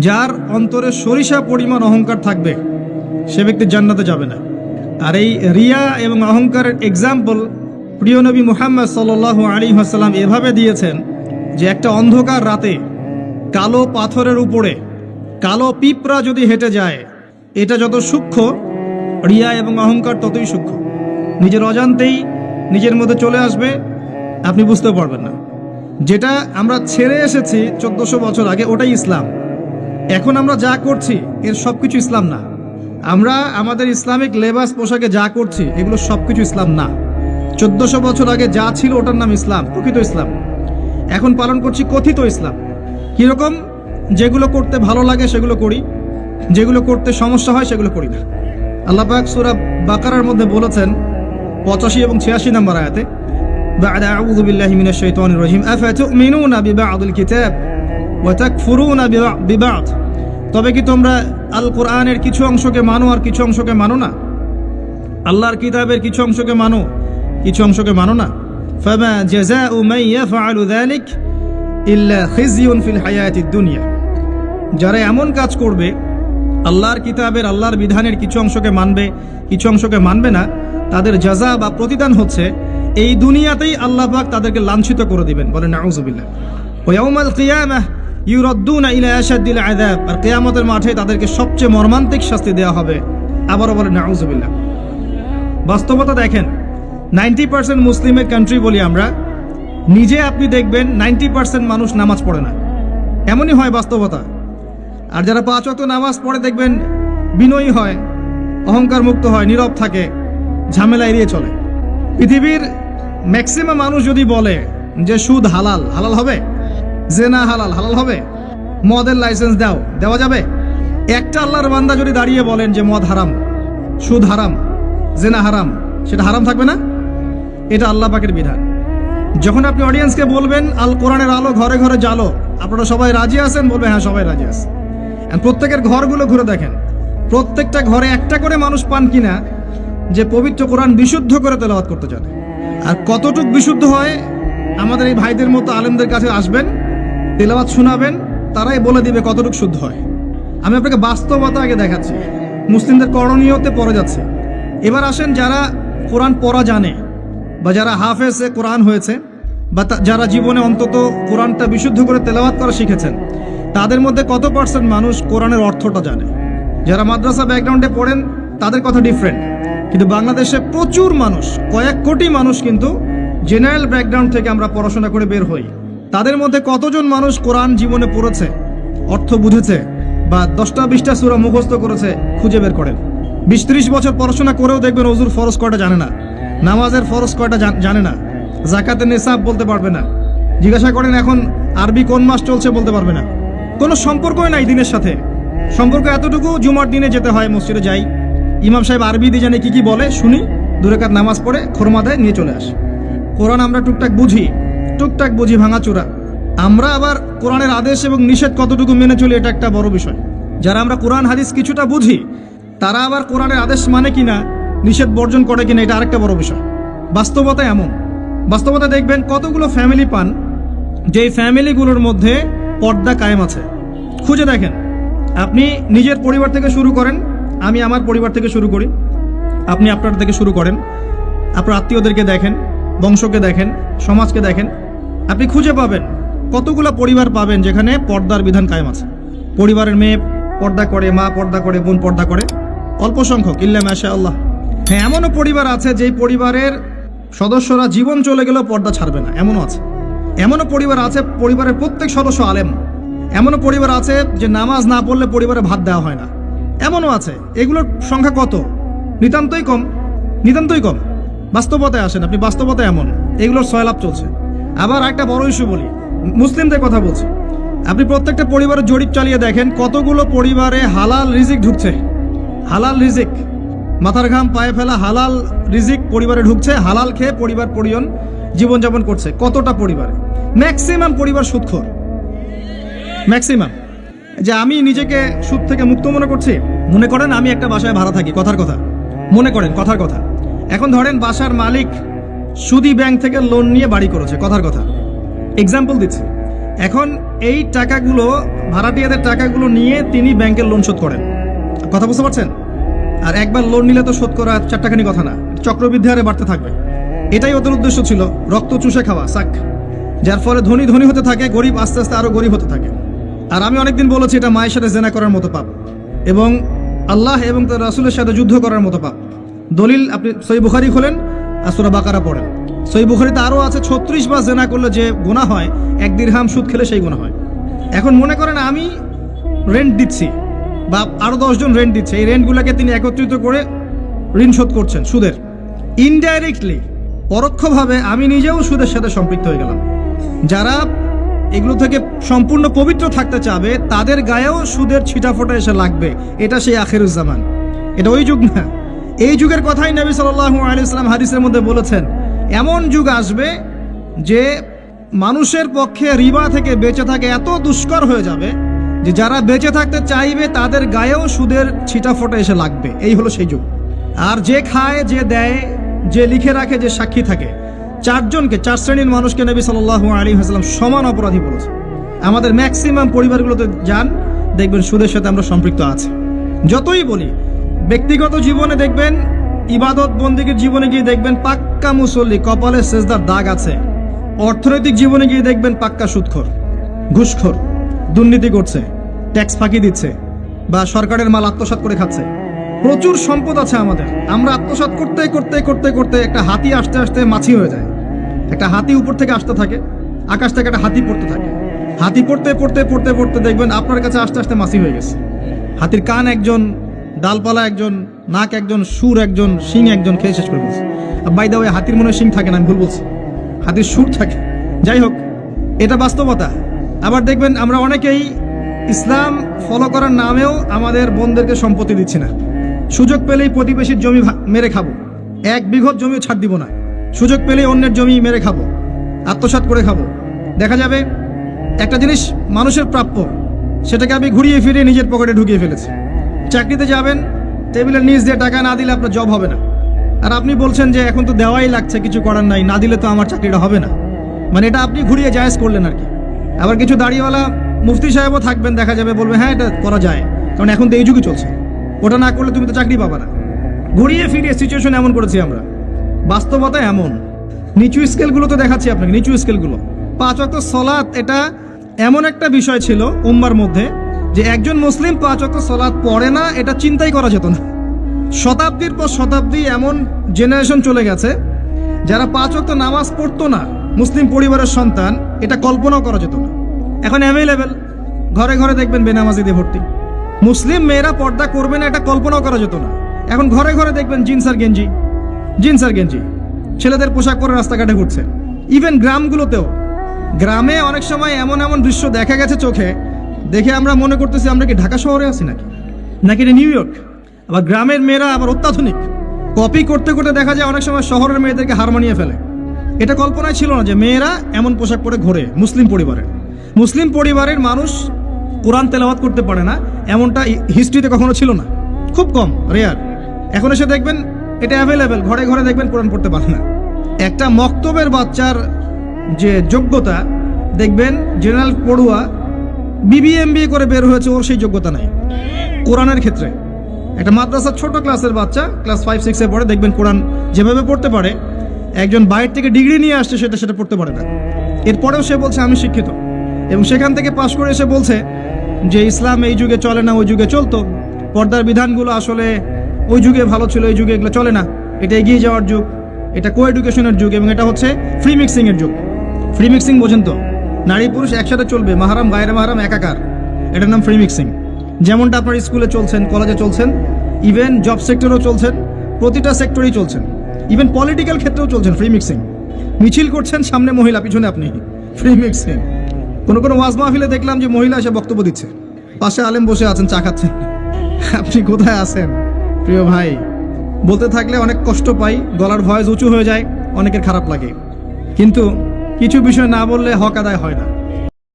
যার অন্তরে সরিষা পরিমাণ অহংকার থাকবে সে ব্যক্তি জান্নাতে যাবে না। আর এই রিয়া এবং অহংকারের এক্সাম্পল প্রিয় নবী মুহাম্মদ সাল্লাল্লাহু আলাইহি ওয়াসাল্লাম এভাবে দিয়েছেন যে একটা অন্ধকার রাতে কালো পাথরের উপরে কালো পিঁপড়া যদি হেঁটে যায়, এটা যত সূক্ষ্ম, রিয়া এবং অহংকার ততই সূক্ষ্ম। নিজের অজান্তেই নিজের মধ্যে চলে আসবে, আপনি বুঝতে পারবেন না। যেটা আমরা ছেড়ে এসেছি 1400 বছর আগে, ওটাই ইসলাম। এখন আমরা যা করছি এর সব কিছু ইসলাম না। আমরা আমাদের ইসলামিক লেবাস পোশাকে যা করছি এগুলো সব কিছু ইসলাম না। 1400 বছর আগে যা ছিল ওটার নাম ইসলাম, প্রকৃত ইসলাম। এখন পালন করছি কথিত ইসলাম। কীরকম? যেগুলো করতে ভালো লাগে সেগুলো করি, যেগুলো করতে সমস্যা হয় সেগুলো করি না। আল্লাহ পাক সূরা বাকারার মধ্যে বলেছেন 85 এবং 86 নম্বর আয়াতে, বা'দা আউযু বিল্লাহি মিনাশ শাইতানির রাজিম আফাতুমিনুনা বিবা'দিল কিতাব ওয়া তাকফুরুনা বিবা'দ। তবে কি তোমরা আল কোরআনের কিছু অংশকে মানো আর কিছু অংশকে মানো না? আল্লাহর কিতাবের কিছু অংশকে মানো, কিছু অংশকে মানো না। ফামা জাযাউ মান ইয়াফআলু যালিক ইল্লা খিজিয়ুন ফিল হায়াতিদ দুনিয়া। যারা এমন কাজ করবে, আল্লাহর কিতাবের আল্লাহর বিধানের কিছু অংশকে মানবে, কিছু অংশকে মানবে না, তাদের জাযা বা প্রতিদান হচ্ছে এই দুনিয়াতেই আল্লাহ পাক তাদেরকে লাঞ্ছিত করে দিবেন। বলেন নাউযুবিল্লাহ। ওয়া ইয়াউমাল কিয়ামাহ ইউরাদ্দুনা ইলা আশাদ্দিল আযাব। আর কিয়ামতের মাঠে তাদেরকে সবচেয়ে মর্মান্তিক শাস্তি দেওয়া হবে। আবারও বলেন নাউযুবিল্লাহ। বাস্তবতা দেখেন, 90% মুসলিমের কান্ট্রি বলি আমরা, নিজে আপনি দেখবেন 90% মানুষ নামাজ পড়ে না। এমনই হয় বাস্তবতা। আর যারা 5 ওয়াক্ত নামাজ পড়ে দেখবেন বিনয়ী হয়, অহংকার মুক্ত হয়, নীরব থাকে, ঝামেলা এড়িয়ে চলে। পৃথিবীর ম্যাক্সিমাম মানুষ যদি বলে যে সুদ হালাল, হালাল হবে? জেনা হালাল, হালাল হবে? মদের লাইসেন্স দাও, দেওয়া যাবে? একটা আল্লাহর বান্দা যদি দাঁড়িয়ে বলেন যে মদ হারাম, সুদ হারাম, জেনা হারাম, সেটা হারাম থাকবে না? এটা আল্লাহ পাকের বিধান। যখন আপনি অডিয়েন্সকে বলবেন আল কোরআনের আলো ঘরে ঘরে জ্বালো, আপনারা সবাই রাজি আছেন? বলবে হ্যাঁ, সবাই রাজি আছে। প্রত্যেকের ঘরগুলো ঘুরে দেখেন, প্রত্যেকটা ঘরে একটা করে মানুষ পান কিনা যে পবিত্র কোরআন বিশুদ্ধ করে তেলাওয়াত করতে জানে। আর কতটুক বিশুদ্ধ হয়, আমাদের এই ভাইদের মতো আলেমদের কাছে আসবেন, তেলাওয়াত শোনাবেন, তারাই বলে দিবে কতটুক শুদ্ধ হয়। আমি আপনাকে বাস্তবতা আগে দেখাচ্ছি, মুসলিমদের করণীয়তে পড়ে যাচ্ছে। এবার আসেন, যারা কোরআন পড়া জানে বা যারা হাফেজে কোরআন হয়েছে বা যারা জীবনে অন্তত কোরআনটা বিশুদ্ধ করে তেলাওয়াত করা শিখেছেন, তাদের মধ্যে কত পার্সেন্ট মানুষ কোরআনের অর্থটা জানে? যারা মাদ্রাসা ব্যাকগ্রাউন্ডে পড়েন তাদের কথা ডিফারেন্ট, কিন্তু বাংলাদেশে প্রচুর মানুষ, কয়েক কোটি মানুষ কিন্তু জেনারেল ব্যাকগ্রাউন্ড থেকে আমরা পড়াশোনা করে বের হই। তাদের মধ্যে কতজন মানুষ কোরআন জীবনে পড়েছে, অর্থ বুঝেছে, বা 10টা 20টা সূরা মুখস্থ করেছে? খুঁজে বের করেন। 20-30 বছর পড়াশোনা করেও দেখবেন ওযুর ফরজ কয়টা জানে না, নামাজের ফরজ কয়টা জানে না, যাকাতের নিসাব বলতে পারবে না। জিজ্ঞাসা করেন এখন আরবি কোন মাস চলছে, বলতে পারবে না। কোনো সম্পর্কই নাই দিনের সাথে। সম্পর্ক এতটুকু, জুমার দিনে যেতে হয়, মসজিদে যাই, ইমাম সাহেব আরবি দিয়ে জানে কি কি বলে, শুনি, 2 রাকাত নামাজ পড়ে খোরমা দেয়, নিয়ে চলে আসে। কোরআন আমরা টুকটাক বুঝি ভাঙাচোরা। আমরা আবার কোরআনের আদেশ এবং নিষেধ কতটুকু মেনে চলি, এটা একটা বড় বিষয়। যারা আমরা কোরআন হাদিস কিছুটা বুঝি, তারা আবার কোরআনের আদেশ মানে কিনা, নিষেধ বর্জন করে কিনা, এটা আরেকটা বড় বিষয়। বাস্তবতা এমন, বাস্তবতা দেখবেন কতগুলো ফ্যামিলি পান যেই ফ্যামিলিগুলোর মধ্যে পর্দা কায়েম আছে। খুঁজে দেখেন, আপনি নিজের পরিবার থেকে শুরু করেন, আমি আমার পরিবার থেকে শুরু করি, আপনি আপনার থেকে শুরু করেন, আপনার আত্মীয়দেরকে দেখেন, বংশকে দেখেন, সমাজকে দেখেন, আপনি খুঁজে পাবেন কতগুলো পরিবার পাবেন যেখানে পর্দার বিধান কায়েম আছে। পরিবারের মেয়ে পর্দা করে, মা পর্দা করে, বোন পর্দা করে, অল্প সংখ্যক, ইল্লা মাশাআল্লাহ। হ্যাঁ, এমনও পরিবার আছে যেই পরিবারের সদস্যরা জীবন চলে গেলেও পর্দা ছাড়বে না, এমনও আছে। এমনও পরিবার আছে পরিবারের প্রত্যেক সদস্য আলেম। এমনও পরিবার আছে যে নামাজ না পড়লে পরিবারে ভাত দেওয়া হয় না, এমনও আছে। এগুলোর সংখ্যা কত? নিতান্তই কম, নিতান্তই কম। বাস্তবতায় আসেন আপনি, বাস্তবতায় এমন, এগুলোর সয়লাভ চলছে। আবার একটা বড় ইস্যু বলি, মুসলিমদের কথা বলছি। আপনি প্রত্যেকটা পরিবারের জরিপ চালিয়ে দেখেন কতগুলো পরিবারে হালাল রিজিক ঢুকছে। হালাল রিজিক, মাথার ঘাম পায়ে ফেলা হালাল রিজিক পরিবারে ঢুকছে, হালাল খেয়ে পরিবার পরিজন জীবনযাপন করছে। কতটা পরিবারে? ম্যাক্সিমাম পরিবার সুদখোর, ম্যাক্সিমাম। যে আমি নিজেকে সুদ থেকে মুক্ত মনে করছি, মনে করেন আমি একটা বাসায় ভাড়া থাকি, কথার কথা, মনে করেন কথার কথা। এখন ধরেন বাসার মালিক সুদি ব্যাংক থেকে লোন নিয়ে বাড়ি করেছে, কথার কথা, এক্সাম্পল দিচ্ছি। এখন এই টাকাগুলো ভাড়াটিয়াদের টাকাগুলো নিয়ে তিনি ব্যাংকের লোন শোধ করেন। কথা বুঝতে পারছেন? আর একবার লোন নিলে তো শোধ করা চারটাখানি কথা না, চক্রবৃদ্ধি হারে বাড়তে থাকবে। এটাই ওদের উদ্দেশ্য ছিল, রক্ত চুষে খাওয়া সাক, যার ফলে ধনী ধনী হতে থাকে, গরিব আস্তে আস্তে আরো গরিব হতে থাকে। আর আমি অনেকদিন বলেছি এটা মায়ের সাথে জেনা করার মতো পাপ এবং আল্লাহ এবং তার রাসূলের সাথে যুদ্ধ করার মতো পাপ। দলিল আপনি সহিহ বুখারী খোলেন আর সূরা বাকারা পড়েন। সহিহ বুখারীতে আরও আছে 36 বার জেনা করলে যে গুনাহ হয়, 1 দিরহাম সুদ খেলে সেই গুনাহ হয়। এখন মনে করেন আমি রেন্ট দিচ্ছি বা আরও 10 জন রেন্ট দিচ্ছে, এই রেন্টগুলোকে তিনি একত্রিত করে ঋণ শোধ করছেন সুদের। ইনডাইরেক্টলি, পরোক্ষভাবে আমি নিজেও সুদের সাথে সম্পৃক্ত হয়ে গেলাম। যারা এগুলো থেকে সম্পূর্ণ পবিত্র থাকতে চাবে তাদের গায়েও সুদের ছিটাফোঁটা এসে লাগবে। এটা সেই আখিরুজ্জামান, এটা ওই যুগ না। এই যুগের কথাই নবী সাল্লাল্লাহু আলাইহি ওয়াসাল্লাম হাদিসের মধ্যে বলেছেন, এমন যুগ আসবে যে মানুষের পক্ষে রিবা থেকে বেঁচে থাকে এত দুষ্কর হয়ে যাবে যে যারা বেঁচে থাকতে চাইবে তাদের গায়েও সুদের ছিটাফোঁটা এসে লাগবে। এই হলো সেই যুগ। আর যে খায়, যে দেয়, যে লিখে রাখে, যে সাক্ষী থাকে, 4 শ্রেণীর মানুষকে নবী সাল্লাল্লাহু আলাইহি ওয়াসাল্লাম সমান অপরাধী বলেছে। আমাদের ম্যাক্সিমাম পরিবারগুলোতে যান, দেখবেন সুদের সাথে আমরা সম্পৃক্ত আছি। যতই বলি, ব্যক্তিগত জীবনে দেখবেন, ইবাদত বন্দেগীর জীবনে গিয়ে দেখবেন পাক্কা মুসল্লি, কপালে সেজদার দাগ আছে। অর্থনৈতিক জীবনে গিয়ে দেখবেন পাক্কা সুদখোর, ঘুষখোর, দুর্নীতি করছে, ট্যাক্স ফাঁকি দিচ্ছে বা সরকারের মাল আত্মসাৎ করে খাচ্ছে। প্রচুর সম্পদ আছে আমাদের, আমরা আত্মসাৎ করতে করতে করতে করতে একটা হাতি আসতে আসতে মাছি হয়ে যায়। একটা হাতি উপর থেকে আসতে থাকে, আকাশ থেকে একটা হাতি পড়তে থাকে। হাতি পড়তে পড়তে পড়তে পড়তে দেখবেন আপনার কাছে আস্তে আস্তে মাছি হয়ে গেছে। হাতির কান একজন, ডালপালা একজন, নাক একজন, সুর একজন, শিং একজন, খেয়ে শেষ করে বলছে। বাই দা ওয়ে, হাতির মনে শিং থাকে না, আমি ভুল বলছি, হাতির সুর থাকে। যাই হোক, এটা বাস্তবতা। আবার দেখবেন আমরা অনেকেই ইসলাম ফলো করার নামেও আমাদের বোনদেরকে সম্পত্তি দিচ্ছি না। সুযোগ পেলেই প্রতিবেশীর জমি মেরে খাবো, 1 বিঘত জমিও ছাড় দিব না। সুযোগ পেলেই অন্যের জমি মেরে খাবো, আত্মসাৎ করে খাবো। দেখা যাবে একটা জিনিস মানুষের প্রাপ্য, সেটাকে আমি ঘুরিয়ে ফিরিয়ে নিজের পকেটে ঢুকিয়ে ফেলেছি। চাকরিতে যাবেন, টেবিলের নিচ দিয়ে টাকা না দিলে আপনার জব হবে না। আর আপনি বলছেন যে এখন তো দেওয়াই লাগছে, কিছু করার নাই, না দিলে তো আমার চাকরিটা হবে না। মানে এটা আপনি ঘুরিয়ে জায়েজ করলেন আর কি। আবার কিছু দাড়িওয়ালা মুফতি সাহেবও থাকবেন, দেখা যাবে বলবে হ্যাঁ এটা করা যায়, কারণ এখন তো এই যুগে চলছে, ওটা না করলে তুমি তো চাকরি পাবা না। ঘুরিয়ে ফিরিয়ে সিচুয়েশন এমন করেছি আমরা। বাস্তবতা এমন। নিচু স্কেলগুলো তো দেখাচ্ছি আপনাকে, নিচু স্কেলগুলো। 5 ওয়াক্ত সালাত এটা এমন একটা বিষয় ছিল উম্মার মধ্যে যে একজন মুসলিম 5 ওয়াক্ত সালাত পড়ে না, এটা চিন্তাই করা যেত না। শতাব্দীর পর শতাব্দী এমন জেনারেশন চলে গেছে যারা 5 ওয়াক্ত নামাজ পড়তো না, মুসলিম পরিবারের সন্তান, এটা কল্পনাও করা যেত না। এখন অ্যাভেলেবেল, ঘরে ঘরে দেখবেন বেনামাজিদের ভর্তি। মুসলিম মেয়েরা পর্দা করবে না, এটা কল্পনাও করা যেত না। এখন ঘরে ঘরে দেখবেন জিন্স আর গেঞ্জি, ছেলেদের পোশাক পরে রাস্তাঘাটে ঘুরছে। ইভেন গ্রামগুলোতেও, গ্রামে অনেক সময় এমন এমন দৃশ্য দেখা গেছে চোখে, দেখে আমরা মনে করতেছি আমরা কি ঢাকা শহরে আছি নাকি এটা নিউ ইয়র্ক। আবার গ্রামের মেয়েরা আবার অত্যাধুনিক, কপি করতে করতে দেখা যায় অনেক সময় শহরের মেয়েদেরকে হার মানিয়ে ফেলে। এটা কল্পনায় ছিল না যে মেয়েরা এমন পোশাক পরে ঘোরে। মুসলিম পরিবারের মানুষ কোরআন তেলাওয়াত করতে পারে না, এমনটা হিস্ট্রিতে কখনো ছিল না, খুব কম, রেয়ার। এখন এসে দেখবেন এটা অ্যাভেলেবেল, ঘরে ঘরে দেখবেন কোরআন পড়তে পারে না। একটা মক্তবের বাচ্চার যে যোগ্যতা, দেখবেন জেনারেল পড়ুয়া BBA করে বের হয়েছে, ওর সেই যোগ্যতা নাই কোরআনের ক্ষেত্রে। একটা মাদ্রাসার ছোট ক্লাসের বাচ্চা, ক্লাস 5-6 পড়ে, দেখবেন কোরআন যেভাবে পড়তে পারে, একজন বাইরে থেকে ডিগ্রি নিয়ে আসছে সেটা পড়তে পারে না। এরপরেও সে বলছে আমি শিক্ষিত, এবং সেখান থেকে পাশ করে এসে বলছে যে ইসলাম এই যুগে চলে না, ওই যুগে চলতো। পর্দার বিধানগুলো আসলে ওই যুগে ভালো ছিল, এই যুগে এগুলো চলে না। এটা এগিয়ে যাওয়ার যুগ, এটা কো এডুকেশনের যুগ, এবং এটা হচ্ছে ফ্রি মিক্সিংয়ের যুগ। ফ্রি মিক্সিং বোঝেন তো? নারী পুরুষ একসাথে চলবে, মাহারাম গায়রে মাহারাম একাকার, এটার নাম ফ্রি মিক্সিং। যেমনটা আপনার স্কুলে চলছেন, কলেজে চলছেন, ইভেন জব সেক্টরেও চলছেন, প্রতিটা সেক্টরেই চলছেন, ইভেন পলিটিক্যাল ক্ষেত্রেও চলছেন ফ্রি মিক্সিং। মিছিল করছেন, সামনে মহিলা, পিছনে আপনি, ফ্রি মিক্সিং। কোনো ওয়াজ মাহফিলে দেখলাম যে মহিলা এসে বক্তব্য দিচ্ছে, পাশে আলেম বসে আছেন, চা খাচ্ছেন। আপনি কোথায় আছেন প্রিয় ভাই? বলতে থাকলে অনেক কষ্ট পাই, গলার ভয়েস উঁচু হয়ে যায়, অনেকের খারাপ লাগে। কিন্তু কিছু বিষয় না বললে হক আদায় হয় না।